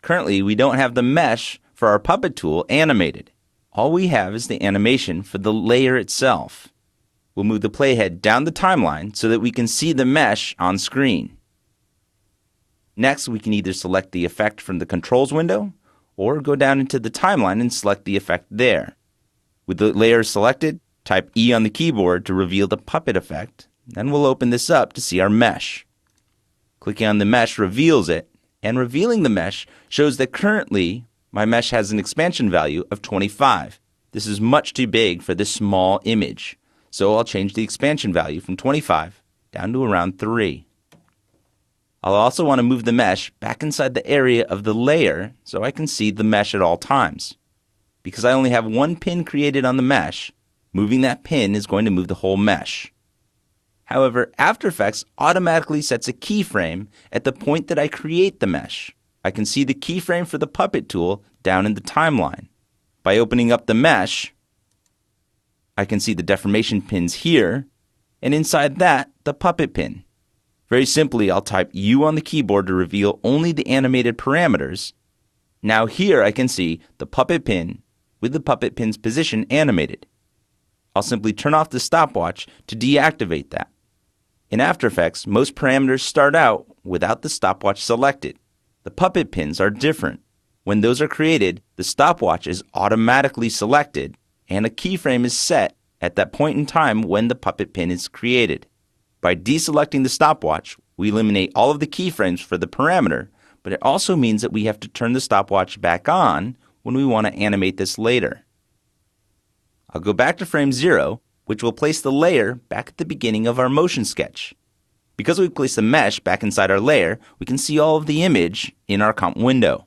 Currently, we don't have the mesh for our puppet tool animated. All we have is the animation for the layer itself. We'll move the playhead down the timeline so that we can see the mesh on screen. Next, we can either select the effect from the controls window or go down into the timeline and select the effect there. With the layer selected, type E on the keyboard to reveal the puppet effect. Then we'll open this up to see our mesh. Clicking on the mesh reveals it, and revealing the mesh shows that currently my mesh has an expansion value of 25. This is much too big for this small image, so I'll change the expansion value from 25 down to around 3. I'll also want to move the mesh back inside the area of the layer so I can see the mesh at all times. Because I only have one pin created on the mesh, moving that pin is going to move the whole mesh. However, After Effects automatically sets a keyframe at the point that I create the mesh. I can see the keyframe for the puppet tool down in the timeline. By opening up the mesh, I can see the deformation pins here, and inside that, the puppet pin. Very simply, I'll type U on the keyboard to reveal only the animated parameters. Now here I can see the puppet pin with the puppet pin's position animated. I'll simply turn off the stopwatch to deactivate that. In After Effects, most parameters start out without the stopwatch selected. The puppet pins are different. When those are created, the stopwatch is automatically selected, and a keyframe is set at that point in time when the puppet pin is created. By deselecting the stopwatch, we eliminate all of the keyframes for the parameter, but it also means that we have to turn the stopwatch back on when we want to animate this later. I'll go back to frame 0, which will place the layer back at the beginning of our motion sketch. Because we've placed the mesh back inside our layer, we can see all of the image in our comp window.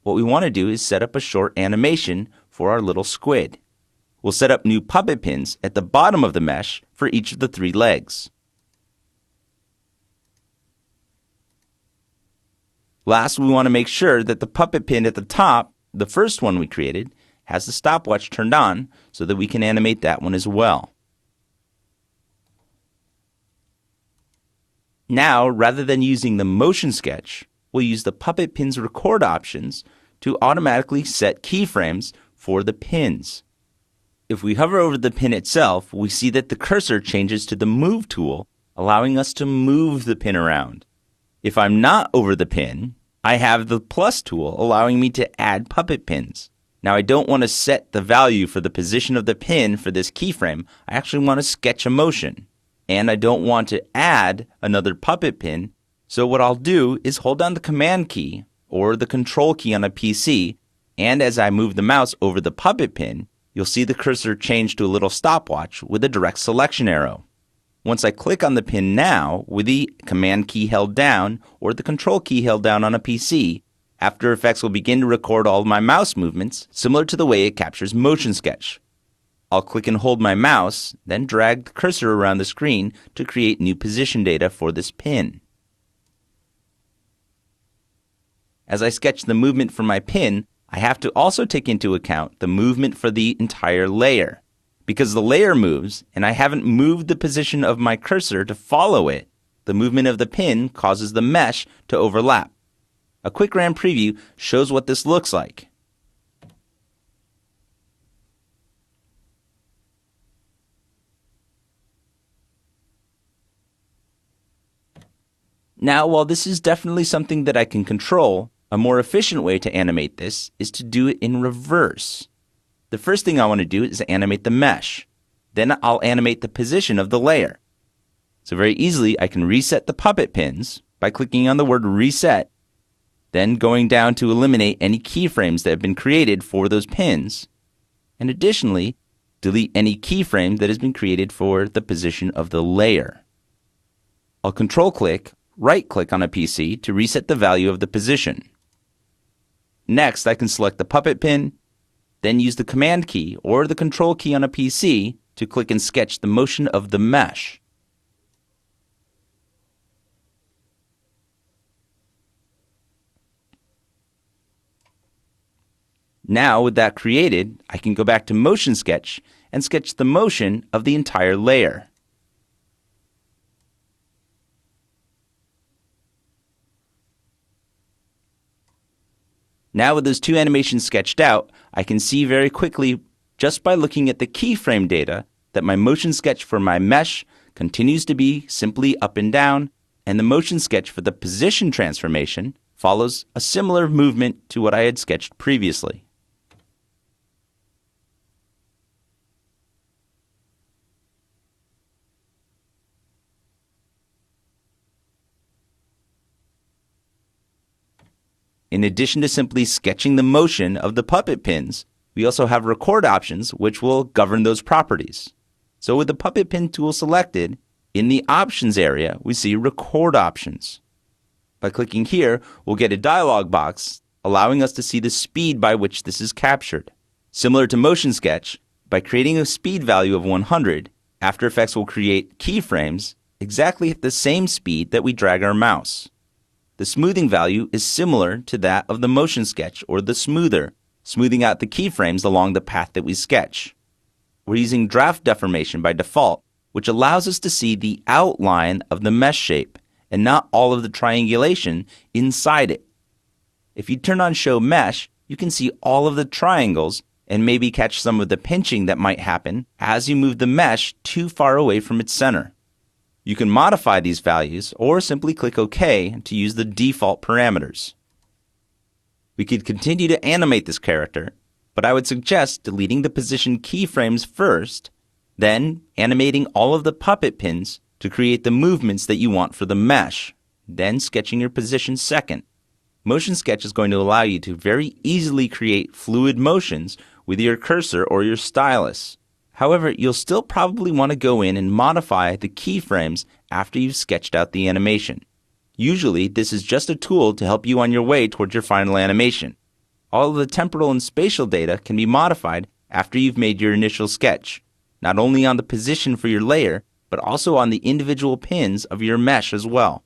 What we want to do is set up a short animation for our little squid. We'll set up new puppet pins at the bottom of the mesh for each of the 3 legs. Last, we want to make sure that the puppet pin at the top, the first one we created, has the stopwatch turned on so that we can animate that one as well. Now, rather than using the motion sketch, we'll use the puppet pin's record options to automatically set keyframes for the pins. If we hover over the pin itself, we see that the cursor changes to the Move tool, allowing us to move the pin around. If I'm not over the pin, I have the plus tool allowing me to add puppet pins. Now I don't want to set the value for the position of the pin for this keyframe. I actually want to sketch a motion. And I don't want to add another puppet pin. So what I'll do is hold down the Command key or the Control key on a PC, and as I move the mouse over the puppet pin, you'll see the cursor change to a little stopwatch with a direct selection arrow. Once I click on the pin now with the Command key held down or the Control key held down on a PC, After Effects will begin to record all of my mouse movements, similar to the way it captures Motion Sketch. I'll click and hold my mouse, then drag the cursor around the screen to create new position data for this pin. As I sketch the movement for my pin, I have to also take into account the movement for the entire layer. Because the layer moves, and I haven't moved the position of my cursor to follow it, the movement of the pin causes the mesh to overlap. A quick RAM preview shows what this looks like. Now, while this is definitely something that I can control, a more efficient way to animate this is to do it in reverse. The first thing I want to do is animate the mesh. Then I'll animate the position of the layer. So very easily, I can reset the puppet pins by clicking on the word Reset, then going down to eliminate any keyframes that have been created for those pins, and additionally, delete any keyframe that has been created for the position of the layer. I'll Control-click, right-click on a PC to reset the value of the position. Next, I can select the puppet pin, then use the Command key or the Control key on a PC to click and sketch the motion of the mesh. Now, with that created, I can go back to Motion Sketch and sketch the motion of the entire layer. Now with those two animations sketched out, I can see very quickly, just by looking at the keyframe data, that my motion sketch for my mesh continues to be simply up and down, and the motion sketch for the position transformation follows a similar movement to what I had sketched previously. In addition to simply sketching the motion of the puppet pins, we also have record options which will govern those properties. So with the puppet pin tool selected, in the options area, we see record options. By clicking here, we'll get a dialog box allowing us to see the speed by which this is captured. Similar to Motion Sketch, by creating a speed value of 100, After Effects will create keyframes exactly at the same speed that we drag our mouse. The smoothing value is similar to that of the Motion Sketch or the smoother, smoothing out the keyframes along the path that we sketch. We're using draft deformation by default, which allows us to see the outline of the mesh shape and not all of the triangulation inside it. If you turn on Show Mesh, you can see all of the triangles and maybe catch some of the pinching that might happen as you move the mesh too far away from its center. You can modify these values or simply click OK to use the default parameters. We could continue to animate this character, but I would suggest deleting the position keyframes first, then animating all of the puppet pins to create the movements that you want for the mesh, then sketching your position second. Motion Sketch is going to allow you to very easily create fluid motions with your cursor or your stylus. However, you'll still probably want to go in and modify the keyframes after you've sketched out the animation. Usually, this is just a tool to help you on your way towards your final animation. All of the temporal and spatial data can be modified after you've made your initial sketch, not only on the position for your layer, but also on the individual pins of your mesh as well.